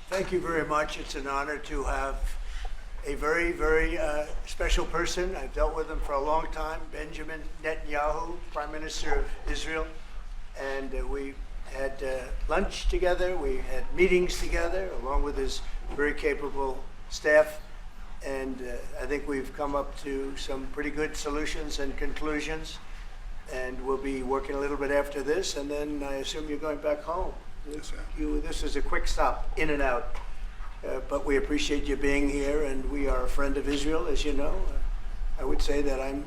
Thank you very much. It's an honor to have a very, very special person. I've dealt with him for a long time, Benjamin Netanyahu, Prime Minister of Israel. And we had lunch together, we had meetings together, along with his very capable staff. And I think we've come up to some pretty good solutions and conclusions. And we'll be working a little bit after this, and then I assume you're going back home. Yes, sir. This is a quick stop, in and out. But we appreciate you being here, and we are a friend of Israel, as you know. I would say that I'm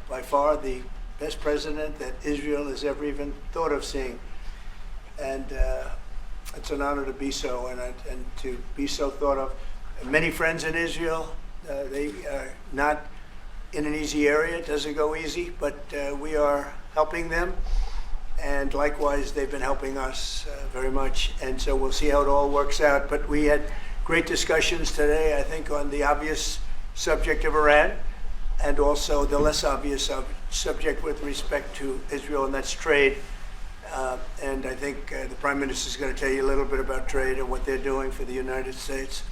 by far the best president that Israel has ever even thought of seeing. And it's an honor to be so, and to be so thought of. Many friends in Israel, they are not in an easy area. It doesn't go easy, but we are helping them. And likewise, they've been helping us very much. And so we'll see how it all works out. But we had great discussions today, I think, on the obvious subject of Iran, and also the less obvious subject with respect to Israel, and that's trade. And I think the Prime Minister is going to tell you a little bit about trade and what they're doing for the United States.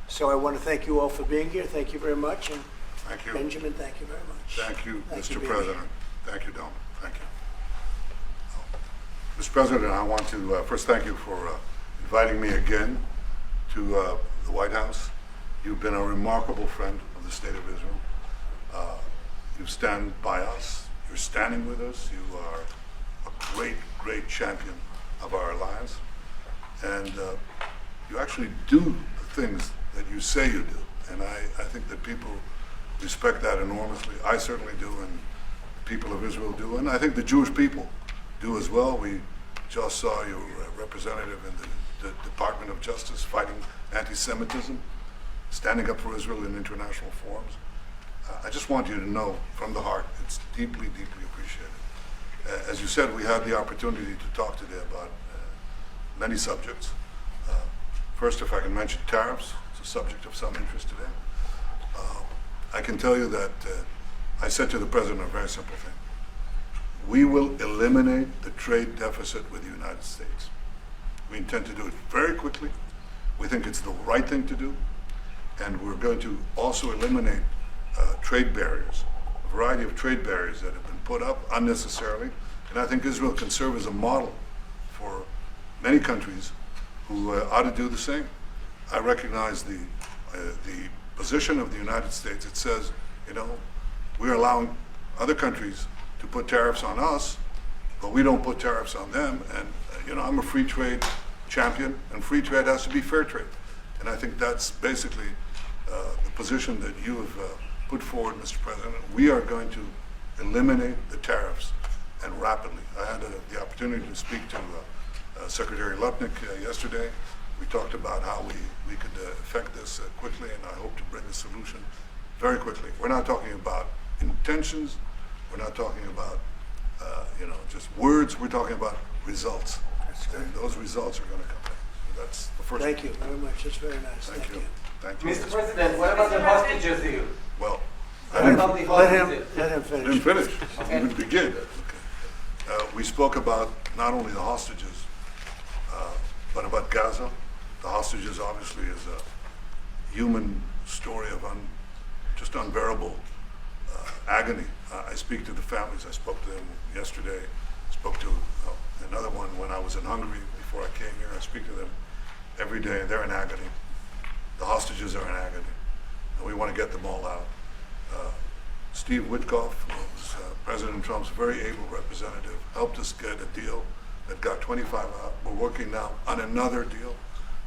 So I want to thank you all for being here. Thank you very much. And Thank you. Benjamin, thank you very much. Thank you, Thank Mr. you, President. Thank you, Don. Thank you. Mr. President, I want to first thank you for inviting me again to the White House. You've been a remarkable friend of the State of Israel. You stand by us. You're standing with us. You are a great, great champion of our alliance. And you actually do the things that you say you do. And I think that people respect that enormously. I certainly do, and the people of Israel do, and I think the Jewish people do as well. We just saw your representative in the Department of Justice fighting anti-Semitism, standing up for Israel in international forums. I just want you to know from the heart, it's deeply, deeply appreciated. As you said, we had the opportunity to talk today about many subjects. First, if I can mention tariffs, it's a subject of some interest today. I can tell you that I said to the President a very simple thing. We will eliminate the trade deficit with the United States. We intend to do it very quickly. We think it's the right thing to do. And we're going to also eliminate trade barriers, a variety of trade barriers that have been put up unnecessarily. And I think Israel can serve as a model for many countries who ought to do the same. I recognize the position of the United States. It says, you know, we're allowing other countries to put tariffs on us, but we don't put tariffs on them. And, you know, I'm a free trade champion, and free trade has to be fair trade. And I think that's basically the position that you have put forward, Mr. President. We are going to eliminate the tariffs, and rapidly. I had the opportunity to speak to Secretary Lutnick yesterday. We talked about how we could effect this quickly, and I hope to bring a solution very quickly. We're not talking about intentions. We're not talking about just words. We're talking about results. And those results are going to come in. So that's the first. Thank you very much. It's very nice. Thank you. Thank you. Mr. President, what about the hostages deal? Well, What about the Let hostages? him I finish. didn't finish. Okay. Even begin. We spoke about not only the hostages, but about Gaza. The hostages obviously is a human story of just unbearable agony. I speak to the families. I spoke to them yesterday. Spoke to another one when I was in Hungary before I came here. I speak to them every day. They're in agony. The hostages are in agony, and we want to get them all out. Steve Witkoff was President Trump's very able representative, helped us get a deal that got 25 out. We're working now on another deal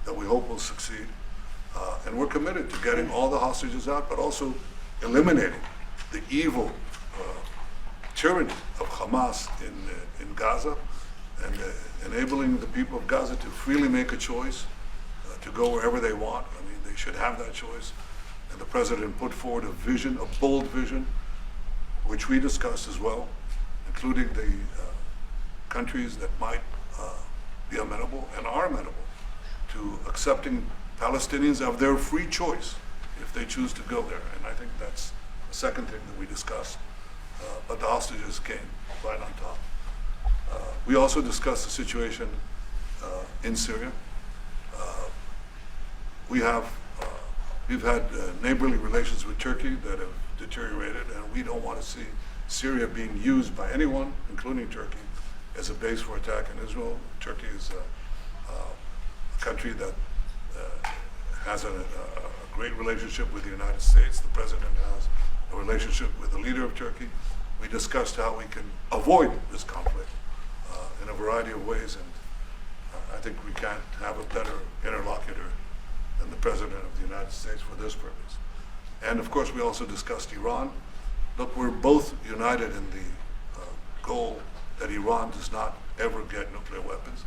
that we hope will succeed. And we're committed to getting all the hostages out, but also eliminating the evil tyranny of Hamas in Gaza, and enabling the people of Gaza to freely make a choice to go wherever they want. I mean, they should have that choice. And the President put forward a vision, a bold vision, which we discussed as well, including the countries that might be amenable and are amenable to accepting Palestinians of their free choice if they choose to go there. And I think that's the second thing that we discussed. But the hostages came right on top. We also discussed the situation in Syria. we've had neighborly relations with Turkey that have deteriorated, and we don't want to see Syria being used by anyone, including Turkey, as a base for attack in Israel. Turkey is a country that has a great relationship with the United States. The president has a relationship with the leader of Turkey. We discussed how we can avoid this conflict in a variety of ways, and I think we can't have a better interlocutor than the President of the United States for this purpose. And of course, we also discussed Iran. Look, we're both united in the goal that Iran does not ever get nuclear weapons.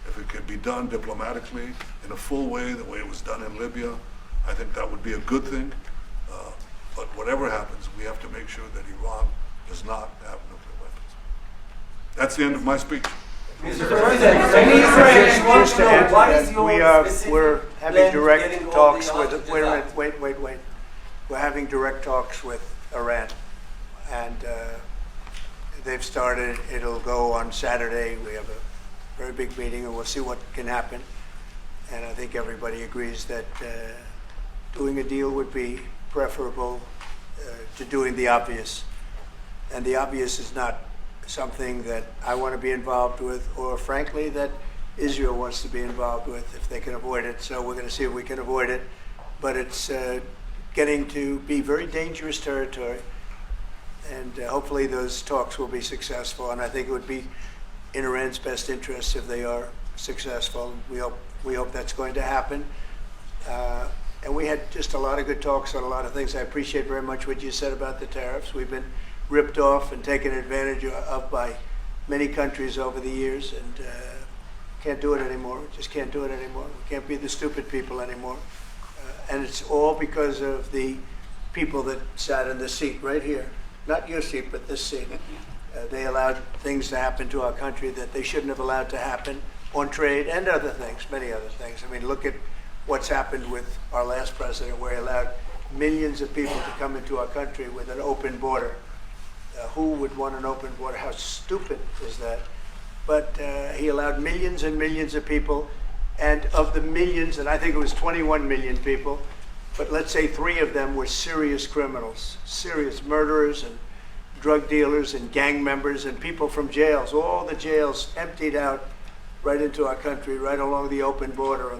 If it could be done diplomatically in a full way, the way it was done in Libya, I think that would be a good thing. But whatever happens, we have to make sure that Iran does not have nuclear weapons. That's the end of my speech. Mr. President, many Israelis want Just to to know add to what that, is your we're specific having plan to direct getting all talks the with, hostages wait a minute, out? wait. We're having direct talks with Iran, and they've started. It'll go on Saturday. We have a very big meeting, and we'll see what can happen. And I think everybody agrees that doing a deal would be preferable to doing the obvious. And the obvious is not something that I want to be involved with, or frankly, that Israel wants to be involved with if they can avoid it. So we're going to see if we can avoid it. But it's getting to be very dangerous territory. And hopefully those talks will be successful. And I think it would be in Iran's best interest if they are successful. We hope that's going to happen. And we had just a lot of good talks on a lot of things. I appreciate very much what you said about the tariffs. We've been ripped off and taken advantage of by many countries over the years, and can't do it anymore. Just can't do it anymore. We can't be the stupid people anymore. And it's all because of the people that sat in the seat right here. Not your seat, but this seat. They allowed things to happen to our country that they shouldn't have allowed to happen on trade and other things, many other things. I mean, look at what's happened with our last president, where he allowed millions of people to come into our country with an open border. Who would want an open border? How stupid is that? But he allowed millions and millions of people, and of the millions, and I think it was 21 million people, but let's say 3 of them were serious criminals, serious murderers and drug dealers and gang members and people from jails. All the jails emptied out right into our country, right along the open border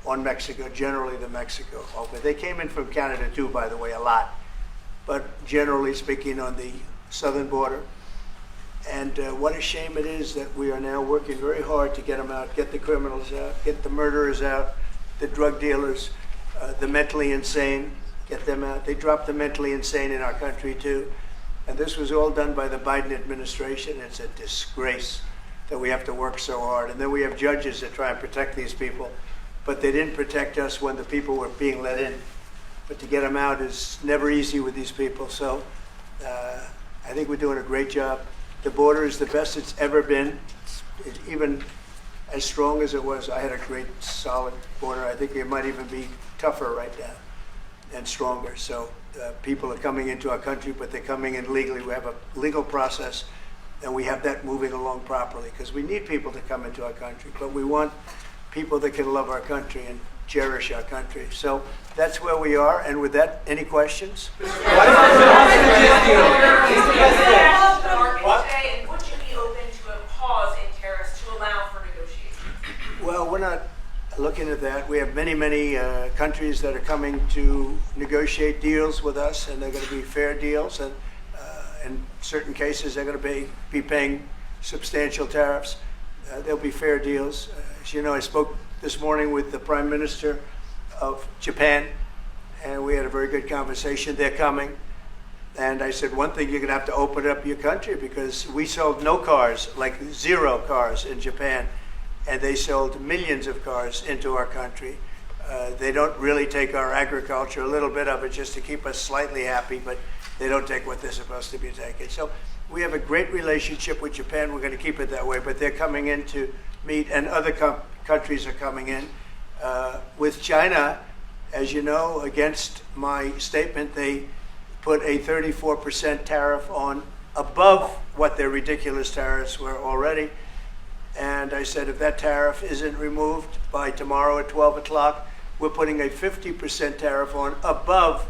on Mexico, generally the Mexico open. They came in from Canada too, by the way, a lot. But generally speaking, on the southern border. And what a shame it is that we are now working very hard to get them out, get the criminals out, get the murderers out, the drug dealers, the mentally insane, get them out. They dropped the mentally insane in our country too. And this was all done by the Biden administration. It's a disgrace that we have to work so hard. And then we have judges that try and protect these people, but they didn't protect us when the people were being let in. But to get them out is never easy with these people. So I think we're doing a great job. The border is the best it's ever been. It's even as strong as it was. I had a great, solid border. I think it might even be tougher right now and stronger. So people are coming into our country, but they're coming in legally. We have a legal process, and we have that moving along properly, because we need people to come into our country. But we want people that can love our country and cherish our country. So that's where we are. And with that, any questions? What about the hostages deal? Mr. President. Today, and would you be open to a pause in tariffs to allow for negotiations? Well, we're not looking at that. We have many, many countries that are coming to negotiate deals with us, and they're going to be fair deals. And in certain cases, they're going to be paying substantial tariffs. There'll be fair deals. As you know, I spoke this morning with the Prime Minister of Japan, and we had a very good conversation. They're coming. And I said, one thing, you're going to have to open up your country, because we sold no cars, like 0 cars in Japan, and they sold millions of cars into our country. They don't really take our agriculture, a little bit of it just to keep us slightly happy, but they don't take what they're supposed to be taking. So we have a great relationship with Japan. We're going to keep it that way, but they're coming in to meet, and other countries are coming in. With China, as you know, against my statement, they put a 34% tariff on above what their ridiculous tariffs were already. And I said, if that tariff isn't removed by tomorrow at 12 o'clock, we're putting a 50% tariff on above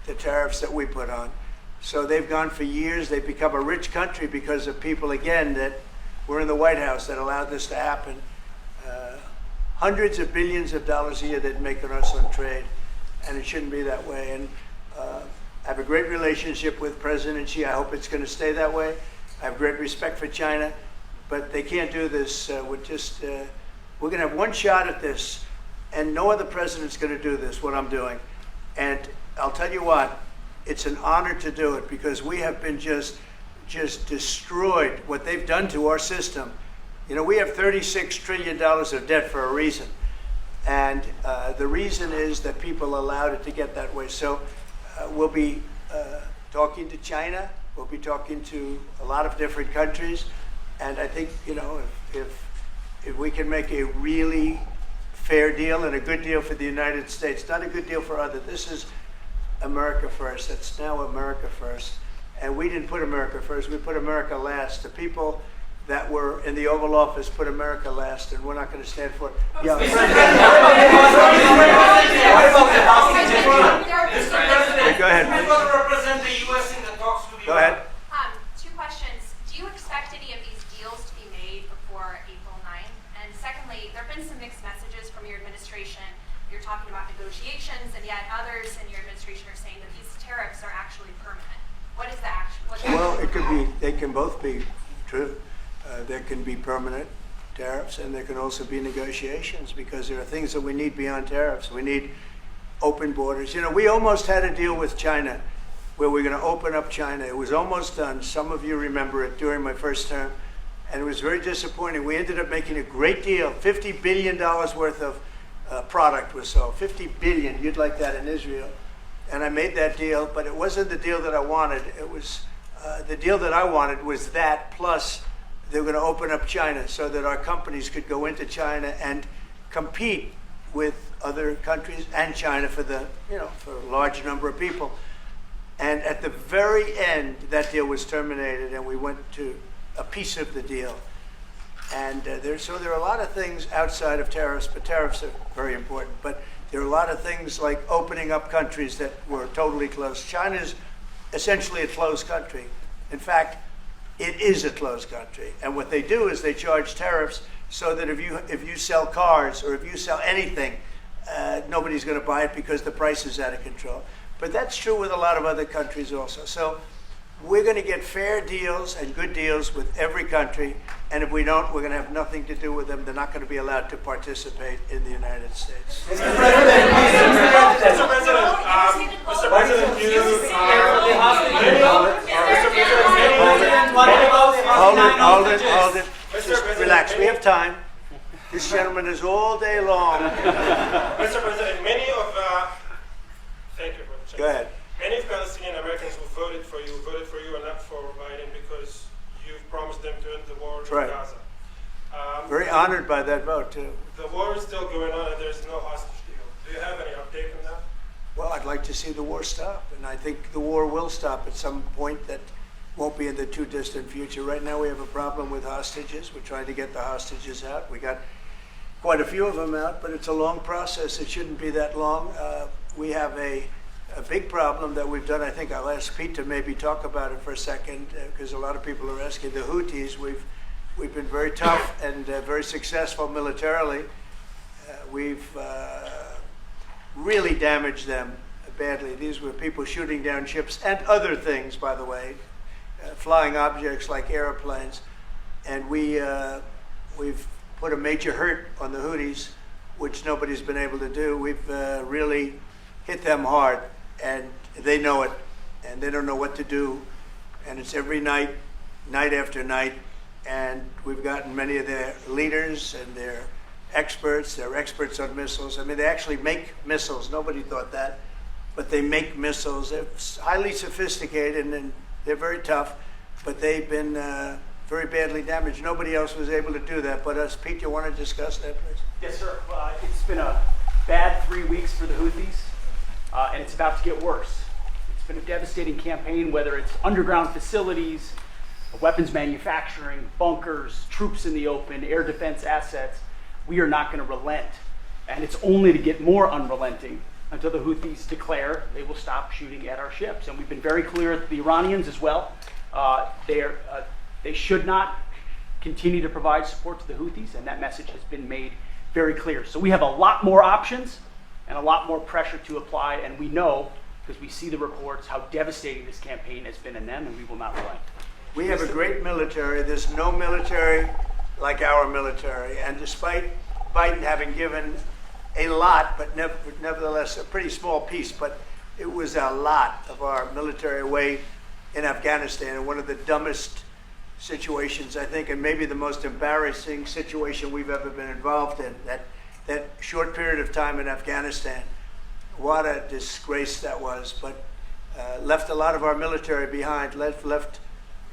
the tariffs that we put on. So they've gone for years. They've become a rich country because of people, again, that were in the White House that allowed this to happen. Hundreds of billions of dollars a year they'd make on us on trade, and it shouldn't be that way. And I have a great relationship with President Xi. I hope it's going to stay that way. I have great respect for China, but they can't do this. We're going to have one shot at this, and no other president's going to do this, what I'm doing. And I'll tell you what, it's an honor to do it because we have been just destroyed, what they've done to our system. You know, we have $36 trillion of debt for a reason. And the reason is that people allowed it to get that way. So we'll be talking to China. We'll be talking to a lot of different countries. And I think, you know, if we can make a really fair deal and a good deal for the United States, not a good deal for others. This is America first. It's now America first. And we didn't put America first. We put America last. The people that were in the Oval Office put America last, and we're not going to stand for it. Yeah. What about the hostage deal? Go ahead. Who's going to represent the U.S. in the talks with Go ahead. Two questions. Do you expect any of these deals to be made before April 9th? And secondly, there have been some mixed messages from your administration. You're talking about negotiations, and yet others in your administration are saying that these tariffs are actually permanent. What is the action? Well, it could be, they can both be true. There can be permanent tariffs, and there can also be negotiations because there are things that we need beyond tariffs. We need open borders. You know, we almost had a deal with China where we're going to open up China. It was almost done. Some of you remember it during my first term, and it was very disappointing. We ended up making a great deal. $50 billion worth of product was sold. $50 billion. You'd like that in Israel. And I made that deal, but it wasn't the deal that I wanted. It was the deal that I wanted was that plus they were going to open up China so that our companies could go into China and compete with other countries and China for the, you know, for a large number of people. And at the very end, that deal was terminated, and we went to a piece of the deal. And there are a lot of things outside of tariffs, but tariffs are very important. But there are a lot of things like opening up countries that were totally closed. China's essentially a closed country. In fact, it is a closed country. And what they do is they charge tariffs so that if you sell cars or if you sell anything, nobody's going to buy it because the price is out of control. But that's true with a lot of other countries also. So we're going to get fair deals and good deals with every country. And if we don't, we're going to have nothing to do with them. They're not going to be allowed to participate in the United States. Mr. President, Mr. President, you Hold it. Just relax. We have time. This gentleman is all day long. Mr. President, thank you for the chance. Go ahead. Many of Palestinian Americans who voted for you and not for Biden because you've promised them to end the war in right. Gaza. Very honored by that vote, too. The war is still going on and there's no hostage deal. Do you have any update on that? Well, I'd like to see the war stop, and I think the war will stop at some point that won't be in the too distant future. Right now we have a problem with hostages. We're trying to get the hostages out. We got quite a few of them out, but it's a long process. It shouldn't be that long. We have a big problem that we've done. I think I'll ask Pete to maybe talk about it for a second, because a lot of people are asking. The Houthis, we've been very tough and very successful militarily. We've really damaged them badly. These were people shooting down ships and other things, by the way, flying objects like airplanes. And we've put a major hurt on the Houthis, which nobody's been able to do. We've really hit them hard, and they know it, and they don't know what to do. And it's every night, night after night. And we've gotten many of their leaders and their experts. They're experts on missiles. I mean, they actually make missiles. Nobody thought that. But they make missiles. They're highly sophisticated, and they're very tough. But they've been very badly damaged. Nobody else was able to do that but us. Pete, you want to discuss that, please? Yes, sir. It's been a bad 3 weeks for the Houthis, and it's about to get worse. It's been a devastating campaign, whether it's underground facilities, weapons manufacturing, bunkers, troops in the open, air defense assets. We are not going to relent And it's only to get more unrelenting until the Houthis declare they will stop shooting at our ships. And we've been very clear with the Iranians as well. They should not continue to provide support to the Houthis, and that message has been made very clear. So we have a lot more options and a lot more pressure to apply, and we know, because we see the reports, how devastating this campaign has been in them, and we will not relent. We have a great military. There's no military like our military. And despite Biden having given a lot, but nevertheless a pretty small piece, but it was a lot of our military away in Afghanistan, and one of the dumbest situations, I think, and maybe the most embarrassing situation we've ever been involved in, that short period of time in Afghanistan. What a disgrace that was, but left a lot of our military behind, left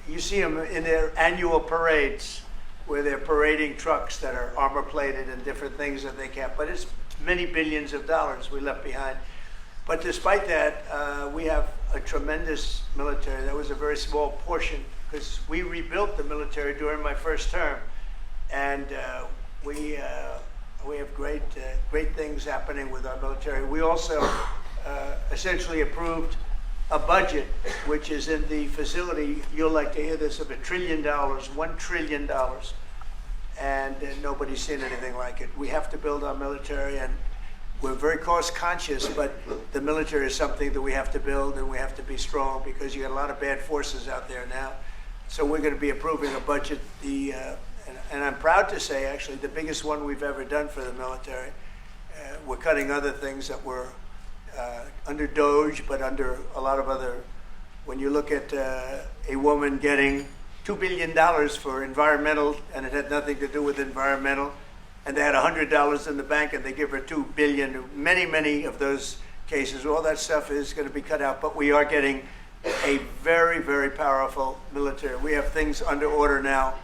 you see them in their annual parades where they're parading trucks that are armor plated and different things that they can't, but it's many billions of dollars we left behind. But despite that, we have a tremendous military. That was a very small portion because we rebuilt the military during my first term, and we have great things happening with our military. We also essentially approved a budget which is in the facility, you'll like to hear this, of $1 trillion, $1 trillion, and nobody's seen anything like it. We have to build our military, and we're very cost conscious, but the military is something that we have to build, and we have to be strong because you got a lot of bad forces out there now. So we're going to be approving a budget, and I'm proud to say, actually, the biggest one we've ever done for the military. We're cutting other things that were under DOGE, but under a lot of other. When you look at a woman getting $2 billion for environmental, and it had nothing to do with environmental, and they had $100 in the bank, and they give her $2 billion. Many of those cases, all that stuff is going to be cut out. But we are getting a very, very powerful military. We have things under order now,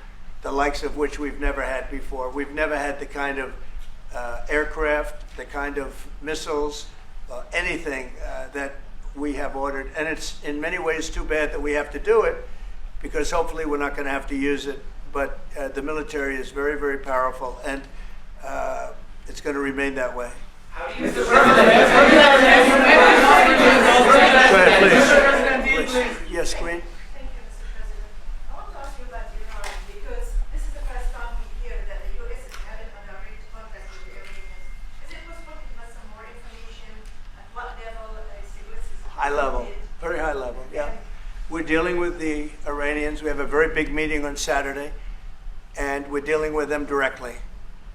the likes of which we've never had before. We've never had the kind of aircraft, the kind of missiles, anything that we have ordered. And it's in many ways too bad that we have to do it, because hopefully we're not going to have to use it. But the military is very, very powerful, and it's going to remain that way. How do you, Mr. Go ahead, please. President, Yes, Queen. Thank you, Mr. President. I want to ask you about Iran, because this is the first time we hear that the U.S. is having a direct contact with the Iranians. Is it possible to give us some more information at what level is the U.S. is High level, very high level, yeah. We're dealing with the Iranians. We have a very big meeting on Saturday, and we're dealing with them directly.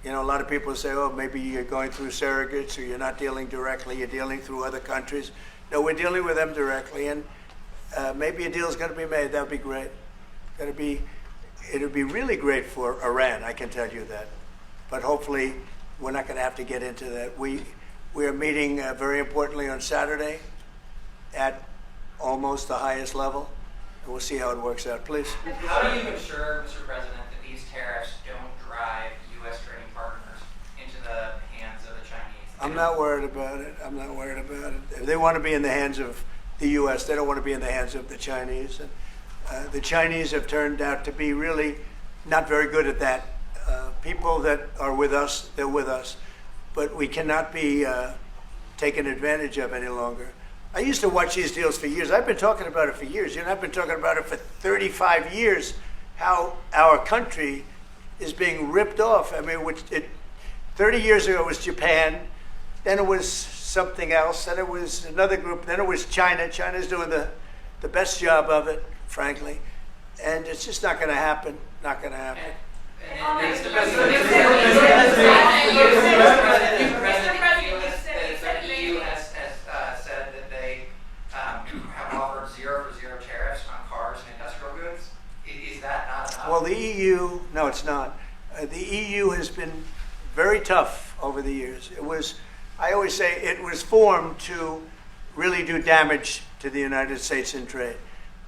You know, a lot of people say, oh, maybe you're going through surrogates, or you're not dealing directly, you're dealing through other countries. No, we're dealing with them directly, and maybe a deal is going to be made. That would be great. It would be really great for Iran, I can tell you that. But hopefully, we're not going to have to get into that. We are meeting very importantly on Saturday at almost the highest level, and we'll see how it works out. Please. how do you ensure, Mr. President, that these tariffs don't drive U.S. trading partners into the hands of the Chinese? I'm not worried about it. I'm not worried about it. If they want to be in the hands of the U.S., they don't want to be in the hands of the Chinese. And the Chinese have turned out to be really not very good at that. People that are with us, they're with us. But we cannot be taken advantage of any longer. I used to watch these deals for years. I've been talking about it for years. You know, I've been talking about it for 35 years, how our country is being ripped off. I mean, 30 years ago it was Japan, then it was something else, then it was another group, then it was China. China's doing the best job of it, frankly. And it's just not going to happen, not going to happen. Mr. President, the EU has said that they have offered zero for zero tariffs on cars and industrial goods. Is that not enough? Well, the EU, no, it's not. The EU has been very tough over the years. I always say it was formed to really do damage to the United States in trade.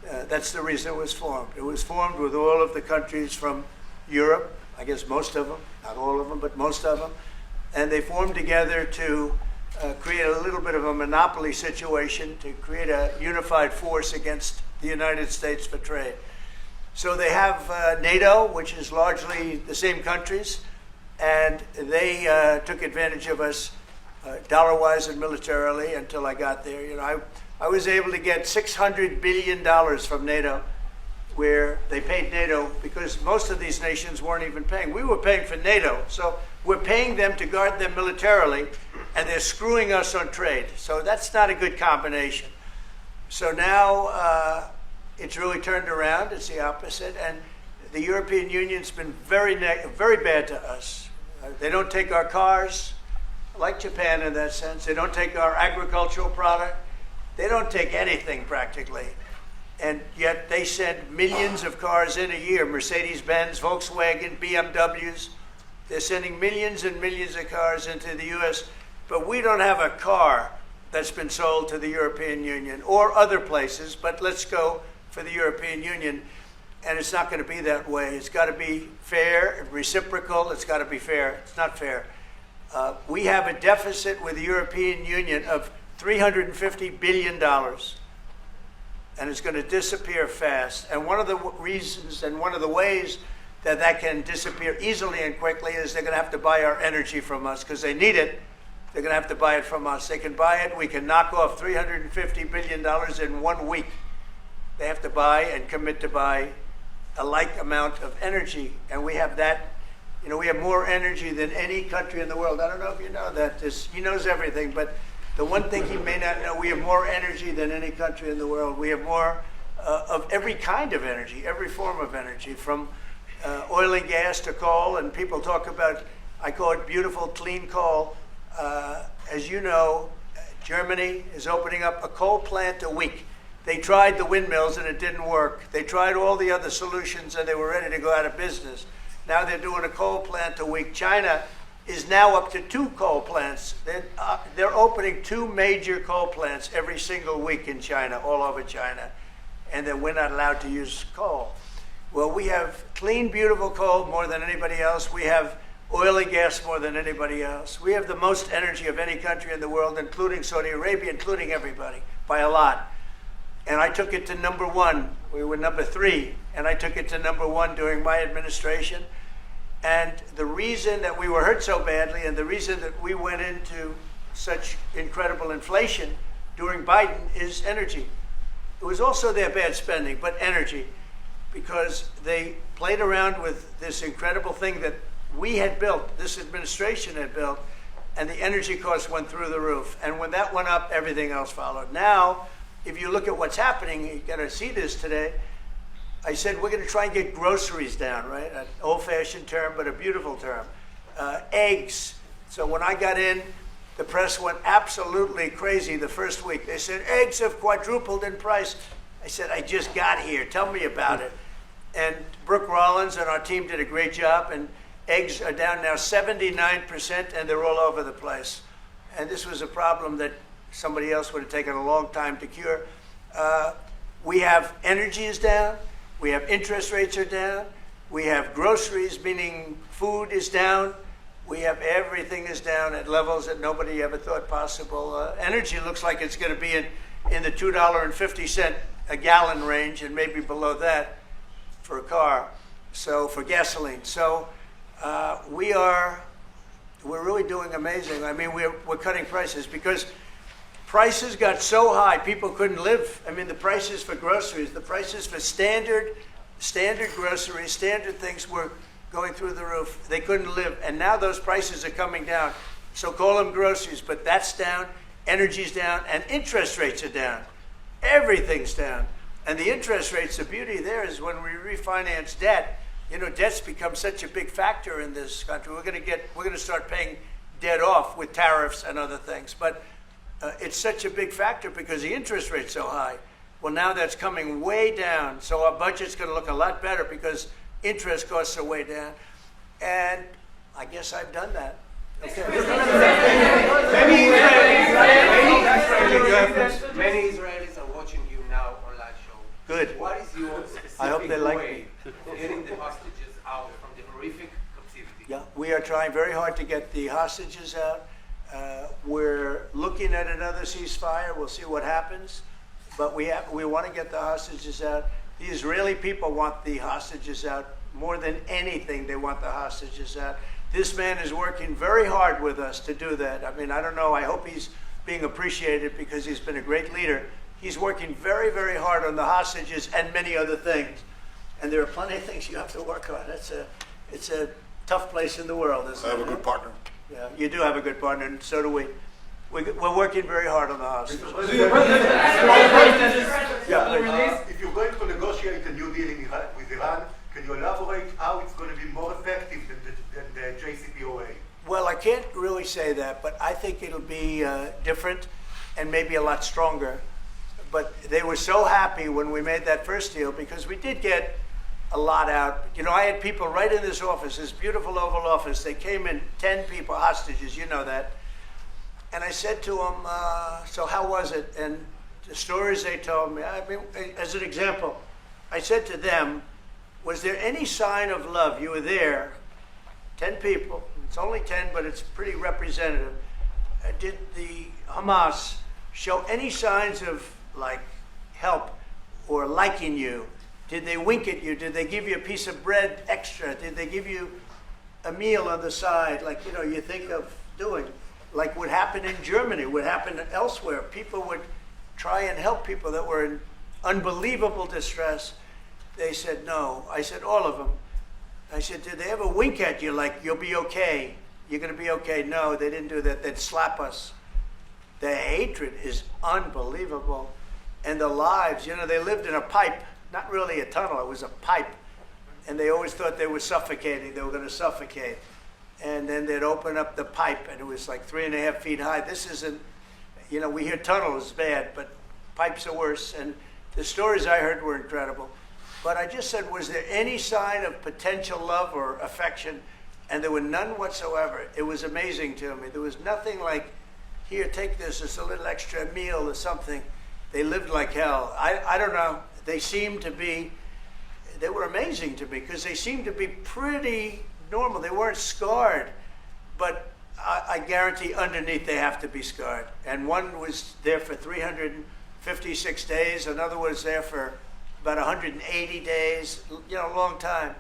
That's the reason it was formed. It was formed with all of the countries from Europe, I guess most of them, not all of them, but most of them. And they formed together to create a little bit of a monopoly situation, to create a unified force against the United States for trade. So they have NATO, which is largely the same countries, and they took advantage of us dollar-wise and militarily until I got there. You know, I was able to get $600 billion from NATO, where they paid NATO because most of these nations weren't even paying. We were paying for NATO, so we're paying them to guard them militarily, and they're screwing us on trade. So that's not a good combination. So now it's really turned around. It's the opposite, and the European Union's been very bad to us. They don't take our cars, like Japan in that sense. They don't take our agricultural product. They don't take anything practically. And yet they send millions of cars in a year, Mercedes-Benz, Volkswagen, BMWs. They're sending millions and millions of cars into the U.S., but we don't have a car that's been sold to the European Union or other places, but let's go for the European Union. And it's not going to be that way. It's got to be fair and reciprocal. It's got to be fair. It's not fair. We have a deficit with the European Union of $350 billion. And it's going to disappear fast. And one of the reasons and one of the ways that that can disappear easily and quickly is they're going to have to buy our energy from us because they need it. They're going to have to buy it from us. They can buy it. We can knock off $350 billion in 1 week. They have to buy and commit to buy a like amount of energy. And we have that. You know, we have more energy than any country in the world. I don't know if you know that. He knows everything, but the one thing he may not know, we have more energy than any country in the world. We have more of every kind of energy, every form of energy, from oil and gas to coal. And people talk about, I call it beautiful, clean coal. As you know, Germany is opening up a coal plant a week. They tried the windmills and it didn't work. They tried all the other solutions and they were ready to go out of business. Now they're doing a coal plant a week. China is now up to 2 coal plants. They're opening 2 major coal plants every single week in China, all over China. And then we're not allowed to use coal. Well, we have clean, beautiful coal more than anybody else. We have oil and gas more than anybody else. We have the most energy of any country in the world, including Saudi Arabia, including everybody, by a lot. And I took it to number 1. We were number 3, and I took it to number 1 during my administration. And the reason that we were hurt so badly and the reason that we went into such incredible inflation during Biden is energy. It was also their bad spending, but energy, because they played around with this incredible thing that we had built, this administration had built, and the energy costs went through the roof. And when that went up, everything else followed. Now, if you look at what's happening, you're going to see this today. I said we're going to try and get groceries down, right? An old-fashioned term, but a beautiful term. Eggs. So when I got in, the press went absolutely crazy the first week. They said, eggs have quadrupled in price. I said, I just got here. Tell me about it. And Brooke Rollins and our team did a great job, and eggs are down now 79%, and they're all over the place. And this was a problem that somebody else would have taken a long time to cure. We have energy is down. We have interest rates are down. We have groceries, meaning food is down. We have everything is down at levels that nobody ever thought possible. Energy looks like it's going to be in the $2.50 a gallon range and maybe below that for a car, so for gasoline. So we're really doing amazing. I mean, we're cutting prices because prices got so high, people couldn't live. I mean, the prices for groceries, the prices for standard groceries, standard things were going through the roof. They couldn't live. And now those prices are coming down. So call them groceries, but that's down, energy's down, and interest rates are down. Everything's down. And the interest rates, the beauty there is when we refinance debt, you know, debt's become such a big factor in this country. We're going to start paying debt off with tariffs and other things. But it's such a big factor because the interest rate's so high. Well, now that's coming way down. So our budget's going to look a lot better because interest costs are way down. And I guess I've done that. Okay. Many Israelis are watching you now on live show. Good. What is your specific I hope they like way for getting the hostages out from the horrific captivity? Yeah, we are trying very hard to get the hostages out. We're looking at another ceasefire. We'll see what happens. But we want to get the hostages out. The Israeli people want the hostages out more than anything. They want the hostages out. This man is working very hard with us to do that. I mean, I don't know. I hope he's being appreciated because he's been a great leader. He's working very, very hard on the hostages and many other things. And there are plenty of things you have to work on. It's a tough place in the world, isn't I it? have a good partner. Yeah, you do have a good partner, and so do we. We're working very hard on the hostages. Yeah, please. If you're going to negotiate a new deal with Iran, can you elaborate how it's going to be more effective than the JCPOA? Well, I can't really say that, but I think it'll be different and maybe a lot stronger. But they were so happy when we made that first deal because we did get a lot out. You know, I had people right in this office, this beautiful Oval Office. They came in, 10 people, hostages, you know that. And I said to them, so how was it? And the stories they told me, I mean, as an example, I said to them, was there any sign of love? You were there, 10 people. It's only 10, but it's pretty representative. Did the Hamas show any signs of, like, help or liking you? Did they wink at you? Did they give you a piece of bread extra? Did they give you a meal on the side, like, you know, you think of doing? Like would happen in Germany, would happen elsewhere. People would try and help people that were in unbelievable distress. They said no. I said, all of them. I said, did they ever wink at you like, you'll be okay? You're going to be okay? No, they didn't do that. They'd slap us. The hatred is unbelievable. And the lives, you know, they lived in a pipe, not really a tunnel, it was a pipe. And they always thought they were suffocating. They were going to suffocate. And then they'd open up the pipe, and it was like 3.5 feet high. This isn't, you know, we hear tunnels bad, but pipes are worse. And the stories I heard were incredible. But I just said, was there any sign of potential love or affection? And there were none whatsoever. It was amazing to me. There was nothing like, here, take this, it's a little extra meal or something. They lived like hell. I don't know. They seemed to be, they were amazing to me because they seemed to be pretty normal. They weren't scarred, but I guarantee underneath they have to be scarred. And one was there for 356 days. Another was there for about 180 days, you know, a long time.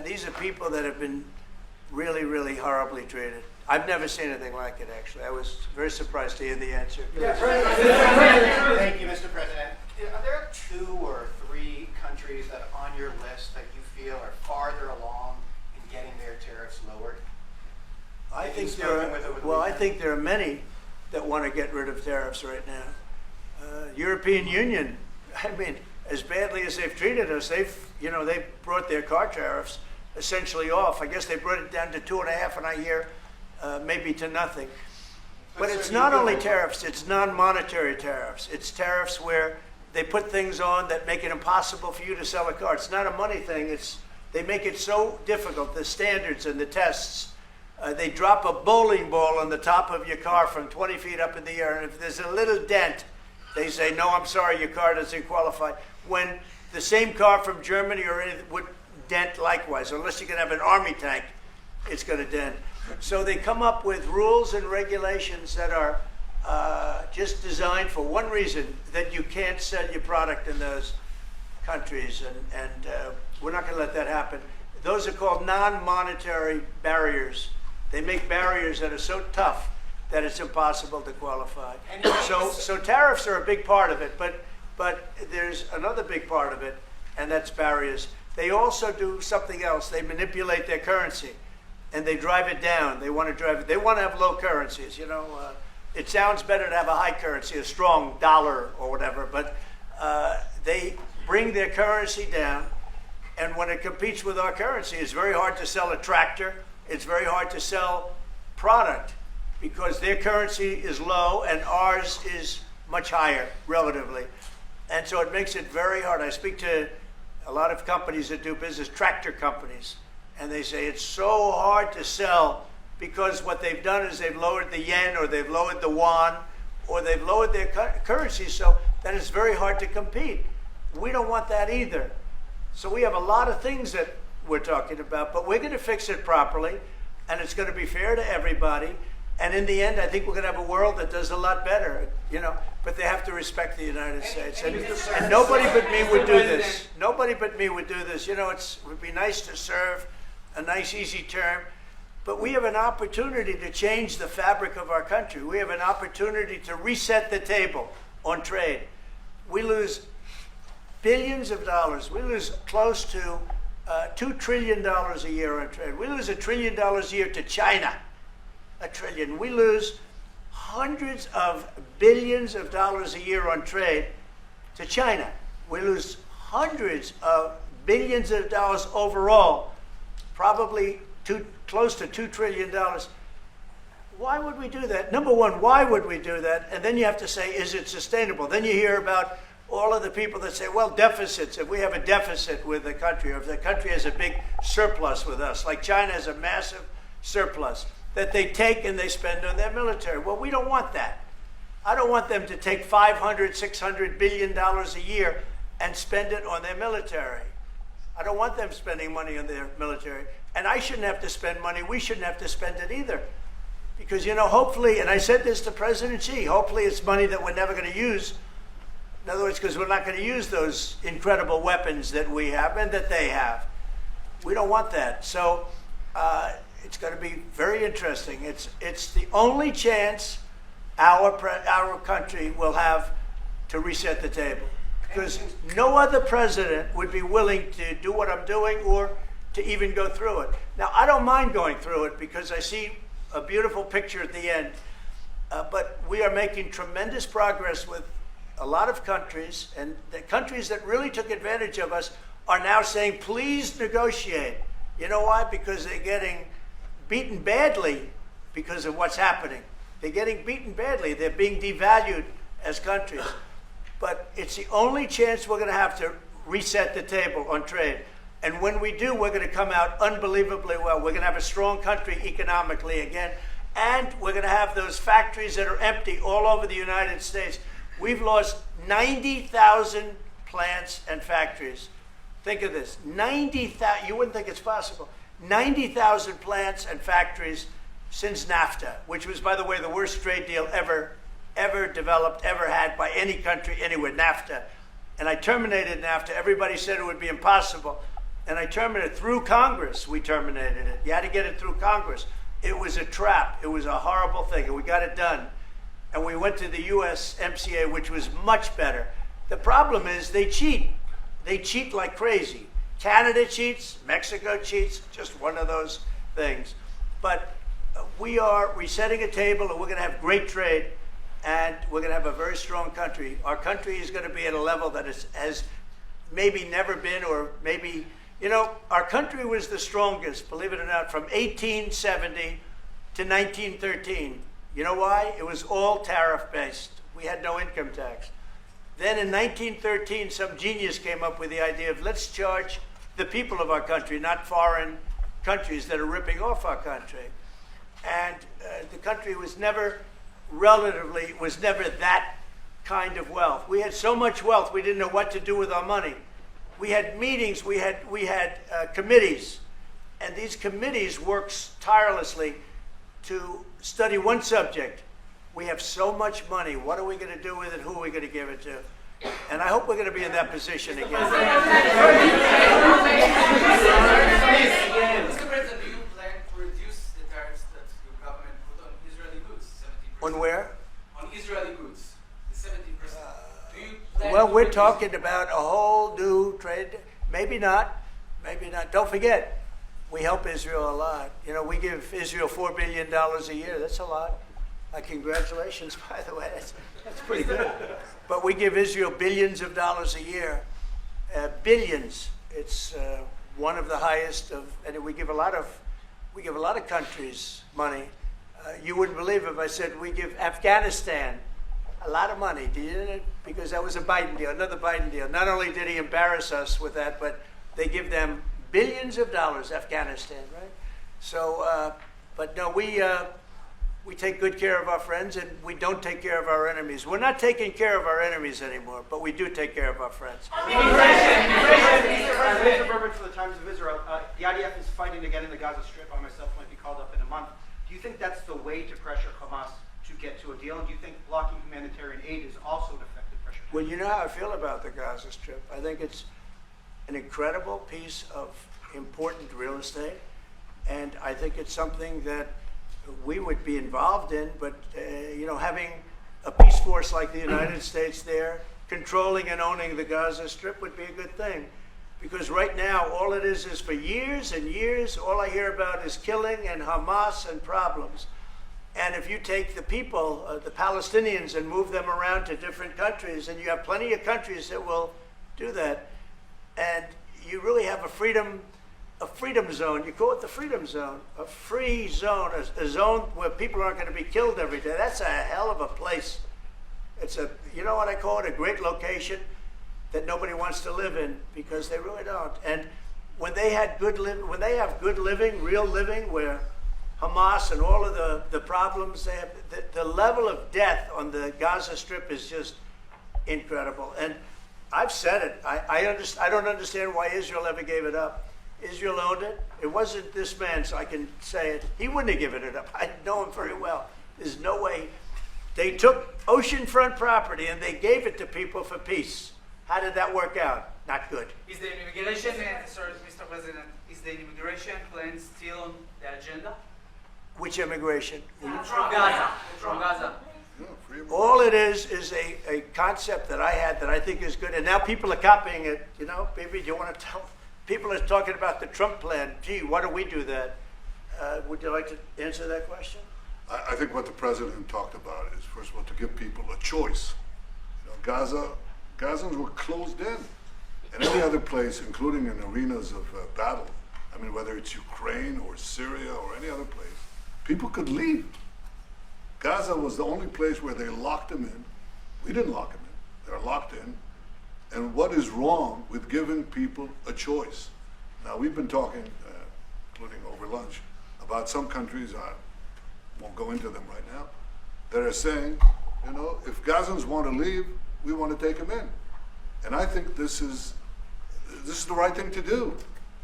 These are people that have been really, really horribly treated. I've never seen anything like it, actually. I was very surprised to hear the answer. Thank you, Mr. President. Are there 2 or 3 countries that are on your list that you feel are farther along in getting their tariffs lowered? I think there are many that want to get rid of tariffs right now. European Union, I mean, as badly as they've treated us, they've brought their car tariffs essentially off. I guess they brought it down to 2.5, and I hear maybe to nothing. But it's not only tariffs, it's non-monetary tariffs. It's tariffs where they put things on that make it impossible for you to sell a car. It's not a money thing. They make it so difficult, the standards and the tests. They drop a bowling ball on the top of your car from 20 feet up in the air, and if there's a little dent, they say, no, I'm sorry, your car doesn't qualify. When the same car from Germany or anything would dent likewise, unless you can have an army tank, it's going to dent. So they come up with rules and regulations that are just designed for one reason, that you can't sell your product in those countries, and we're not going to let that happen. Those are called non-monetary barriers. They make barriers that are so tough that it's impossible to qualify. So tariffs are a big part of it, but there's another big part of it, and that's barriers. They also do something else. They manipulate their currency, and they drive it down. They want to have low currencies, you know. It sounds better to have a high currency, a strong dollar or whatever, but they bring their currency down, and when it competes with our currency, it's very hard to sell a tractor. It's very hard to sell product because their currency is low and ours is much higher relatively. And so it makes it very hard. I speak to a lot of companies that do business, tractor companies, and they say it's so hard to sell because what they've done is they've lowered the yen or they've lowered the yuan or they've lowered their currency, so that it's very hard to compete. We don't want that either. So we have a lot of things that we're talking about, but we're going to fix it properly, and it's going to be fair to everybody. And in the end, I think we're going to have a world that does a lot better, you know, but they have to respect the United States. And nobody but me would do this. Nobody but me would do this. You know, it would be nice to serve, a nice, easy term. But we have an opportunity to change the fabric of our country. We have an opportunity to reset the table on trade. We lose billions of dollars. We lose close to $2 trillion a year on trade. We lose $1 trillion a year to China. $1 trillion. We lose hundreds of billions of dollars a year on trade to China. We lose hundreds of billions of dollars overall, probably close to $2 trillion. Why would we do that? Number one, why would we do that? And then you have to say, is it sustainable? Then you hear about all of the people that say, well, deficits, if we have a deficit with the country, or if the country has a big surplus with us, like China has a massive surplus, that they take and they spend on their military. Well, we don't want that. I don't want them to take $500, $600 billion a year and spend it on their military. I don't want them spending money on their military. And I shouldn't have to spend money. We shouldn't have to spend it either. Because, you know, hopefully, and I said this to President Xi, hopefully it's money that we're never going to use. In other words, because we're not going to use those incredible weapons that we have and that they have. We don't want that. So it's going to be very interesting. It's the only chance our country will have to reset the table. Because no other president would be willing to do what I'm doing or to even go through it. Now, I don't mind going through it because I see a beautiful picture at the end. But we are making tremendous progress with a lot of countries, and the countries that really took advantage of us are now saying, please negotiate. You know why? Because they're getting beaten badly because of what's happening. They're getting beaten badly. They're being devalued as countries. But it's the only chance we're going to have to reset the table on trade. And when we do, we're going to come out unbelievably well. We're going to have a strong country economically again. And we're going to have those factories that are empty all over the United States. We've lost 90,000 plants and factories. Think of this, 90,000, you wouldn't think it's possible. 90,000 plants and factories since NAFTA, which was, by the way, the worst trade deal ever developed, ever had by any country anywhere, NAFTA. And I terminated NAFTA. Everybody said it would be impossible. And I terminated it through Congress. We terminated it. You had to get it through Congress. It was a trap. It was a horrible thing. And we got it done. And we went to the USMCA, which was much better. The problem is they cheat. They cheat like crazy. Canada cheats. Mexico cheats. Just one of those things. But we are resetting a table, and we're going to have great trade. And we're going to have a very strong country. Our country is going to be at a level that has maybe never been, or maybe, you know, our country was the strongest, believe it or not, from 1870 to 1913. You know why? It was all tariff-based. We had no income tax. Then in 1913, some genius came up with the idea of let's charge the people of our country, not foreign countries that are ripping off our country. And the country was never that kind of wealth. We had so much wealth, we didn't know what to do with our money. We had meetings, we had committees, and these committees worked tirelessly to study one subject. We have so much money. What are we going to do with it? Who are we going to give it to? And I hope we're going to be in that position again. Mr. President, do you plan to reduce the tariffs that your government put on Israeli goods, 70%? On where? On Israeli goods, the 70%. Do you plan Well, to we're reduce talking about a whole new trade. Maybe not. Maybe not. Don't forget, we help Israel a lot. You know, we give Israel $4 billion a year. That's a lot. Congratulations, by the way. That's pretty good. But we give Israel billions of dollars a year. Billions. It's one of the highest of, and we give a lot of countries money. You wouldn't believe if I said we give Afghanistan a lot of money. Do you? Because that was a Biden deal, another Biden deal. Not only did he embarrass us with that, but they give them billions of dollars, Afghanistan, right? So, but no, we take good care of our friends, and we don't take care of our enemies. We're not taking care of our enemies anymore, but we do take care of our friends. Mr. Berman for the Times of Israel. The IDF is fighting again in the Gaza Strip. I myself might be called up in a month. Do you think that's the way to pressure Hamas to get to a deal? And do you think blocking humanitarian aid is also an effective pressure? Well, you know how I feel about the Gaza Strip. I think it's an incredible piece of important real estate. And I think it's something that we would be involved in, but having a peace force like the United States there, controlling and owning the Gaza Strip would be a good thing. Because right now, all it is for years and years, all I hear about is killing and Hamas and problems. And if you take the people, the Palestinians, and move them around to different countries, and you have plenty of countries that will do that, and you really have a freedom zone. You call it the freedom zone, a free zone, a zone where people aren't going to be killed every day. That's a hell of a place. It's you know what I call it, a great location that nobody wants to live in, because they really don't. And when they have good living, real living, where Hamas and all of the problems they have, the level of death on the Gaza Strip is just incredible. And I've said it. I don't understand why Israel ever gave it up. Israel owned it. It wasn't this man, so I can say it. He wouldn't have given it up. I know him very well. There's no way. They took oceanfront property and they gave it to people for peace. How did that work out? Not good. Is the immigration, sorry, Mr. President, is the immigration plan still on the agenda? Which immigration? From Gaza. From Gaza. All it is a concept that I had that I think is good, and now people are copying it. Maybe you want to tell. People are talking about the Trump plan. Gee, why don't we do that? Would you like to answer that question? I think what the president talked about is, first of all, to give people a choice. Gazans were closed in. And any other place, including in arenas of battle, I mean, whether it's Ukraine or Syria or any other place, people could leave. Gaza was the only place where they locked them in. We didn't lock them in. They're locked in. And what is wrong with giving people a choice? Now, we've been talking, including over lunch, about some countries, I won't go into them right now, that are saying, if Gazans want to leave, we want to take them in. And I think this is the right thing to do.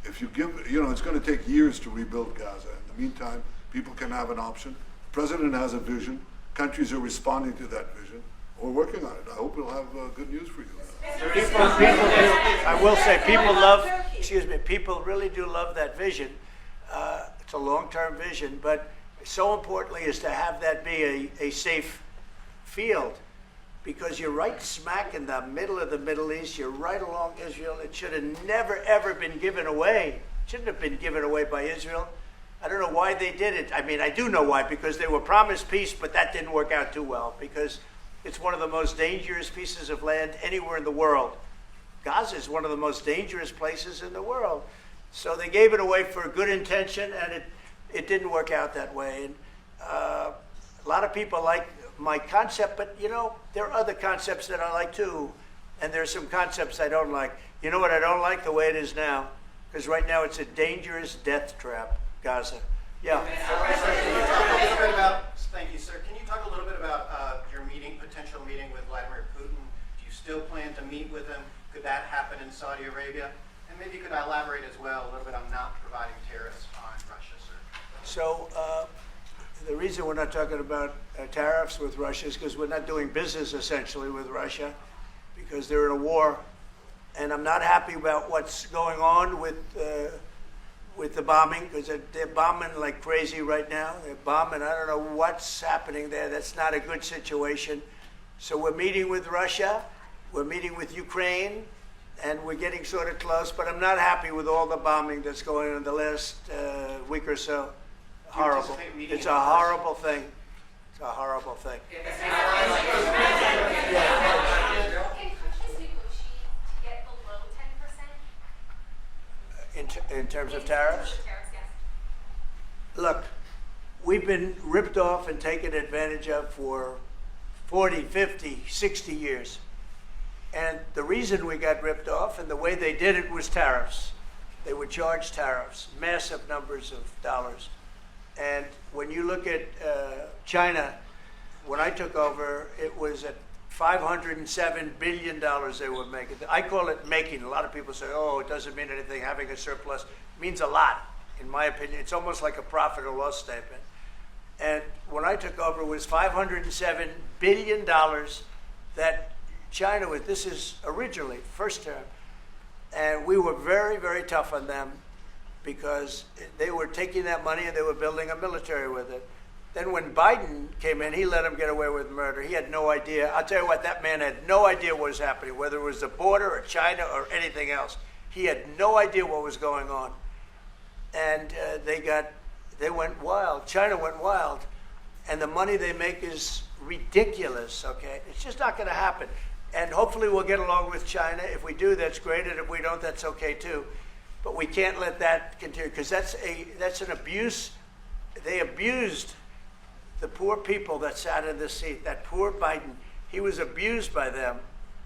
If you give, it's going to take years to rebuild Gaza. In the meantime, people can have an option. The president has a vision. Countries are responding to that vision. We're working on it. I hope we'll have good news for you. I will say, people really do love that vision. It's a long-term vision, but so importantly is to have that be a safe field, because you're right smack in the middle of the Middle East. You're right along Israel. It should have never, ever been given away. It shouldn't have been given away by Israel. I don't know why they did it. I mean, I do know why, because they were promised peace, but that didn't work out too well, because it's one of the most dangerous pieces of land anywhere in the world. Gaza is one of the most dangerous places in the world. So they gave it away for a good intention, and it didn't work out that way. And a lot of people like my concept, but there are other concepts that I like too. And there are some concepts I don't like. You know what I don't like? The way it is now. Because right now it's a dangerous death trap, Gaza. Yeah. Thank you, sir. Can you talk a little bit about your potential meeting with Vladimir Putin? Do you still plan to meet with him? Could that happen in Saudi Arabia? And maybe you could elaborate as well a little bit on not providing tariffs on Russia, sir. So the reason we're not talking about tariffs with Russia is because we're not doing business essentially with Russia, because they're in a war. And I'm not happy about what's going on with the bombing, because they're bombing like crazy right now. They're bombing. I don't know what's happening there. That's not a good situation. So we're meeting with Russia. We're meeting with Ukraine. And we're getting sort of close. But I'm not happy with all the bombing that's going on in the last week or so. Horrible. It's a horrible thing. It's a horrible thing. Can countries negotiate to get below 10%? In terms of tariffs? Yes. Look, we've been ripped off and taken advantage of for 40, 50, 60 years. And the reason we got ripped off and the way they did it was tariffs. They would charge tariffs, massive numbers of dollars. And when you look at China, when I took over, it was at $507 billion they were making. I call it making. A lot of people say, oh, it doesn't mean anything, having a surplus. It means a lot, in my opinion. It's almost like a profit or loss statement. And when I took over, it was $507 billion that China was, this is originally, first term. And we were very, very tough on them. because they were taking that money and they were building a military with it. Then when Biden came in, he let them get away with murder. He had no idea. I'll tell you what, that man had no idea what was happening, whether it was the border or China or anything else. He had no idea what was going on. And they went wild. China went wild. And the money they make is ridiculous, okay? It's just not going to happen. And hopefully we'll get along with China. If we do, that's great. And if we don't, that's okay too. But we can't let that continue, because that's an abuse. They abused the poor people that sat in the seat. That poor Biden, he was abused by them.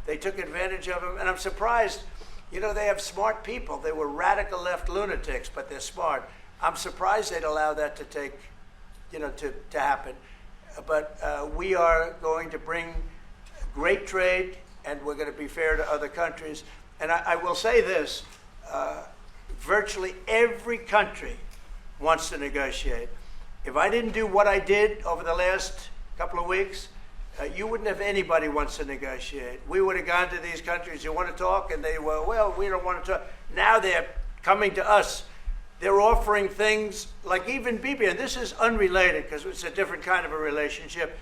They took advantage of him. And I'm surprised, you know, they have smart people. They were radical left lunatics, but they're smart. I'm surprised they'd allow that to take, you know, to happen. But we are going to bring great trade, and we're going to be fair to other countries. And I will say this, virtually every country wants to negotiate. If I didn't do what I did over the last couple of weeks, you wouldn't have anybody wants to negotiate. We would have gone to these countries, you want to talk? And they were, well, we don't want to talk. Now they're coming to us. They're offering things like even Bibi, and this is unrelated because it's a different kind of a relationship,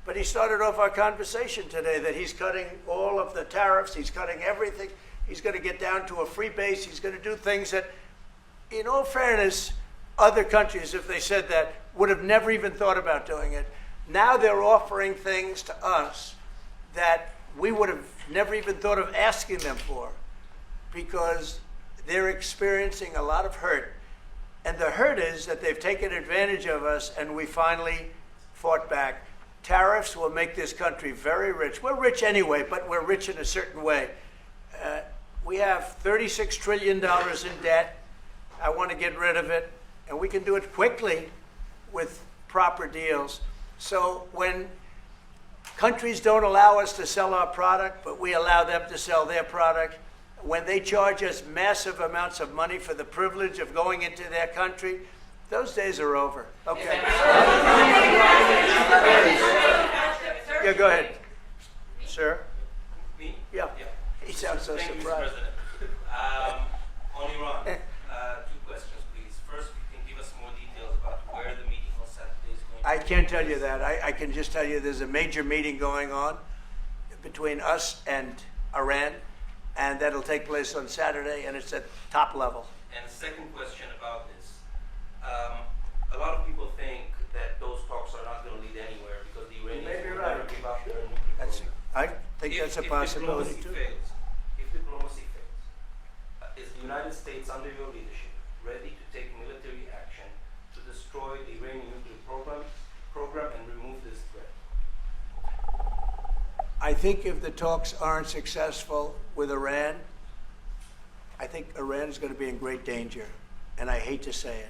but he started off our conversation today that he's cutting all of the tariffs, he's cutting everything, he's going to get down to a free base, he's going to do things that, in all fairness, other countries, if they said that, would have never even thought about doing it. Now they're offering things to us that we would have never even thought of asking them for, because they're experiencing a lot of hurt. And the hurt is that they've taken advantage of us and we finally fought back. Tariffs will make this country very rich. We're rich anyway, but we're rich in a certain way. We have $36 trillion in debt. I want to get rid of it. And we can do it quickly with proper deals. So when countries don't allow us to sell our product, but we allow them to sell their product, when they charge us massive amounts of money for the privilege of going into their country, those days are over. Okay. Yeah, go ahead. Sir? Me? Yeah. He sounds so Thank you, Mr. surprised. President. On Iran, two questions, please. First, you can give us more details about where the meeting on Saturday is going to I can't tell you that. I can just tell you there's a major meeting going on between us and Iran, and that'll take place on Saturday, and it's at top level. And second question about this. A lot of people think that those talks are not going to lead anywhere because the Iranians will never give up their nuclear program. I think that's a possibility too. If diplomacy fails, is the United States under your leadership ready to take military action to destroy the Iranian nuclear program and remove this threat? I think if the talks aren't successful with Iran, I think Iran is going to be in great danger. And I hate to say it,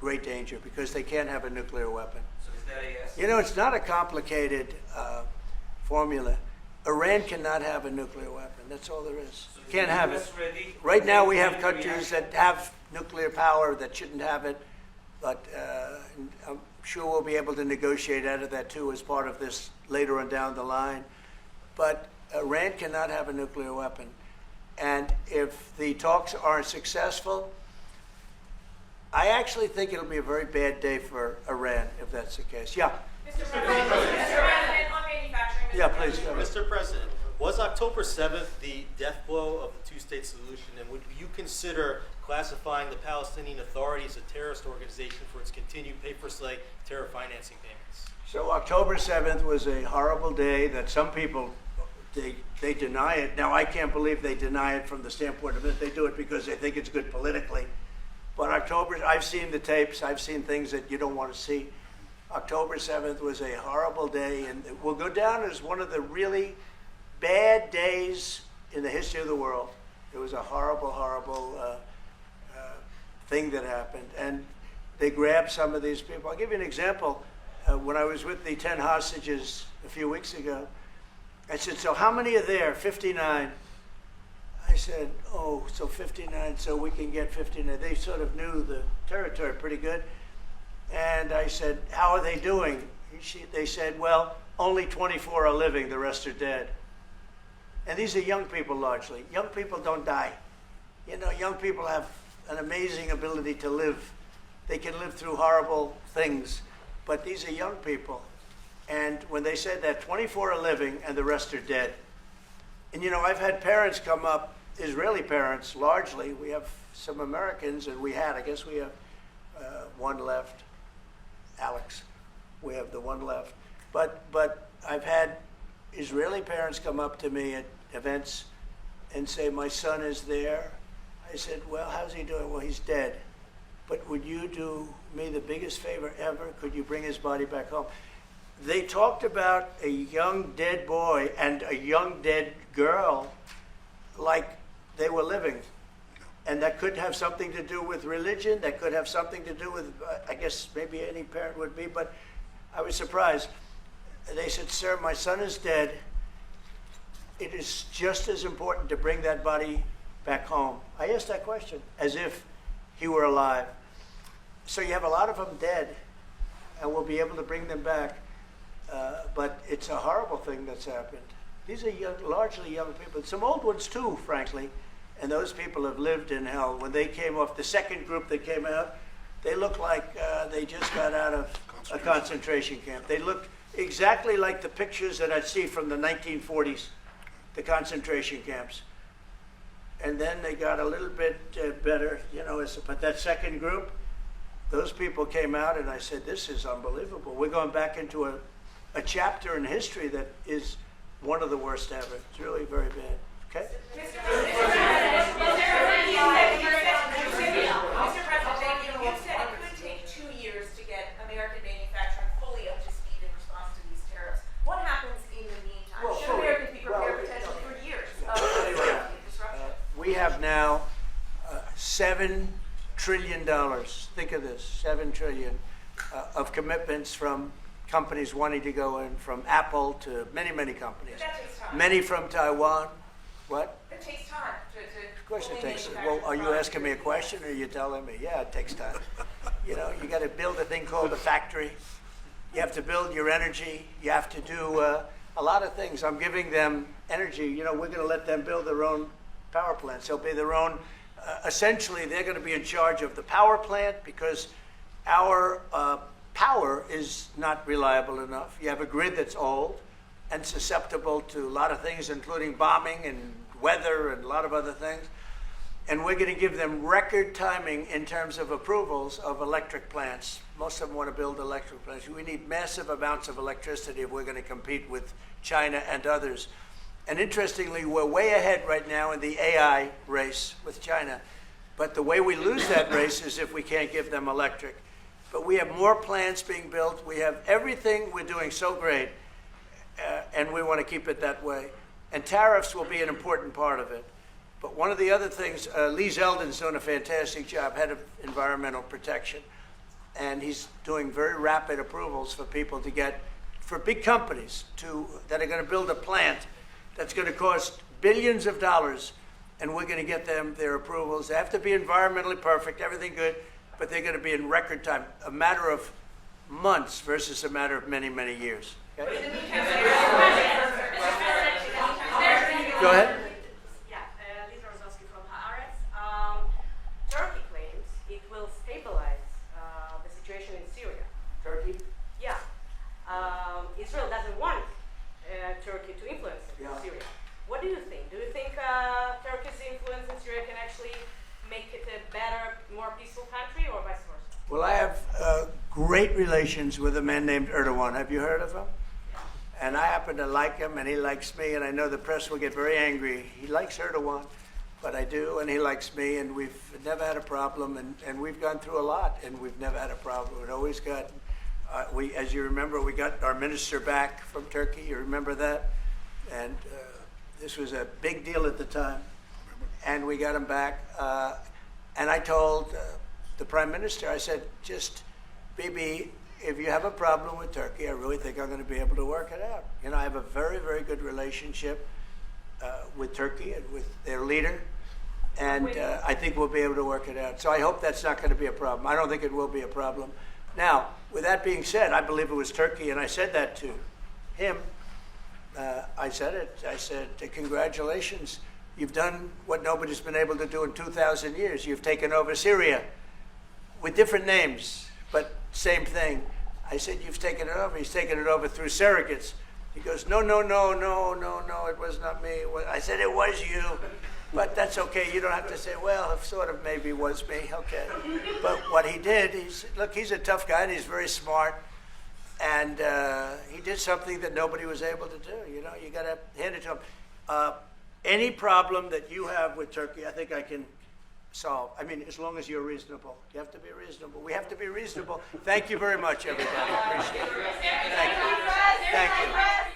great danger, because they can't have a nuclear weapon. So is that a yes? You know, it's not a complicated formula. Iran cannot have a nuclear weapon. That's all there is. So Can't have it. US ready to Right now take we have military countries action? that have nuclear power that shouldn't have it, but I'm sure we'll be able to negotiate out of that too as part of this later on down the line. But Iran cannot have a nuclear weapon. And if the talks aren't successful, I actually think it'll be a very bad day for Iran if that's the case. Yeah. Mr. President, on manufacturing. Mr. Yeah, please. President. Mr. President, was October 7th the death blow of the two-state solution, and would you consider classifying the Palestinian Authority as a terrorist organization for its continued pay-for-slay terror financing payments? So October 7th was a horrible day that some people, they deny it. Now, I can't believe they deny it from the standpoint of it. They do it because they think it's good politically. But I've seen the tapes. I've seen things that you don't want to see. October 7th was a horrible day, and it will go down as one of the really bad days in the history of the world. It was a horrible, horrible thing that happened. And they grabbed some of these people. I'll give you an example. When I was with the 10 hostages a few weeks ago, I said, so how many are there? 59. I said, oh, so 59, so we can get 59. They sort of knew the territory pretty good. And I said, how are they doing? They said, well, only 24 are living, the rest are dead. And these are young people largely. Young people don't die. You know, young people have an amazing ability to live. They can live through horrible things, but these are young people. And when they said that 24 are living and the rest are dead. And you know, I've had parents come up, Israeli parents largely. We have some Americans, and I guess we have one left, Alex. We have the one left. But I've had Israeli parents come up to me at events and say, my son is there. I said, well, how's he doing? Well, he's dead. But would you do me the biggest favor ever? Could you bring his body back home? They talked about a young dead boy and a young dead girl like they were living. And that could have something to do with religion. That could have something to do with, I guess maybe any parent would be, but I was surprised. They said, sir, my son is dead. It is just as important to bring that body back home. I asked that question as if he were alive. So you have a lot of them dead, and we'll be able to bring them back. But it's a horrible thing that's happened. These are largely young people. Some old ones too, frankly. And those people have lived in hell. When they came off, the second group that came out, they looked like they just got out of a concentration camp. They looked exactly like the pictures that I'd see from the 1940s, the concentration camps. And then they got a little bit better, you know, but that second group, those people came out and I said, this is unbelievable. We're going back into a chapter in history that is one of the worst ever. It's really very bad. Okay? Mr. President, you said it could take 2 years to get American manufacturing fully up to speed in response to these tariffs. What happens in the meantime? Should Americans be prepared potentially for years of disruption? We have now $7 trillion. Think of this, $7 trillion of commitments from companies wanting to go in, from Apple to many, many companies. But that takes time. Many from Taiwan. What? It takes time to Of course it fully takes. manufacture Well, are you products. asking me a question or are you telling me? Yeah, it takes time. You know, you got to build a thing called a factory. You have to build your energy. You have to do a lot of things. I'm giving them energy. You know, we're going to let them build their own power plants. They'll be their own. Essentially, they're going to be in charge of the power plant because our power is not reliable enough. You have a grid that's old and susceptible to a lot of things, including bombing and weather and a lot of other things. And we're going to give them record timing in terms of approvals of electric plants. Most of them want to build electric plants. We need massive amounts of electricity if we're going to compete with China and others. And interestingly, we're way ahead right now in the AI race with China. But the way we lose that race is if we can't give them electric. But we have more plants being built. We have everything. We're doing so great. And we want to keep it that way. And tariffs will be an important part of it. But one of the other things, Lee Zeldin's doing a fantastic job, head of environmental protection. And he's doing very rapid approvals for people to get, for big companies that are going to build a plant that's going to cost billions of dollars. And we're going to get them their approvals. They have to be environmentally perfect, everything good, but they're going to be in record time, a matter of months versus a matter of many, many years. Okay? Go ahead. Turkey claims it will stabilize the situation in Syria. Turkey? Yeah. Israel doesn't want Turkey to influence Syria. What do you think? Do you think Turkey's influence in Syria can actually make it a better, more peaceful country, or vice versa? Well, I have great relations with a man named Erdogan. Have you heard of him? And I happen to like him, and he likes me, and I know the press will get very angry. He likes Erdogan, but I do, and he likes me, and we've never had a problem, and we've gone through a lot, and we've never had a problem. We've always got, as you remember, we got our minister back from Turkey. You remember that? And this was a big deal at the time, and we got him back. And I told the prime minister, I said, just, Bibi, if you have a problem with Turkey, I really think I'm going to be able to work it out. You know, I have a very, very good relationship with Turkey and with their leader, and I think we'll be able to work it out. So I hope that's not going to be a problem. I don't think it will be a problem. Now, with that being said, I believe it was Turkey, and I said that to him. I said it. I said, congratulations. You've done what nobody's been able to do in 2,000 years. You've taken over Syria with different names, but same thing. I said, you've taken it over. He's taken it over through surrogates. He goes, no, it was not me. I said, it was you. But that's okay. You don't have to say, well, it sort of maybe was me. Okay. But what he did, look, he's a tough guy and he's very smart. And he did something that nobody was able to do. You know, you got to hand it to him. Any problem that you have with Turkey, I think I can solve. I mean, as long as you're reasonable. You have to be reasonable. We have to be reasonable. Thank you very much, everybody. Appreciate it. Thank you. Thank you.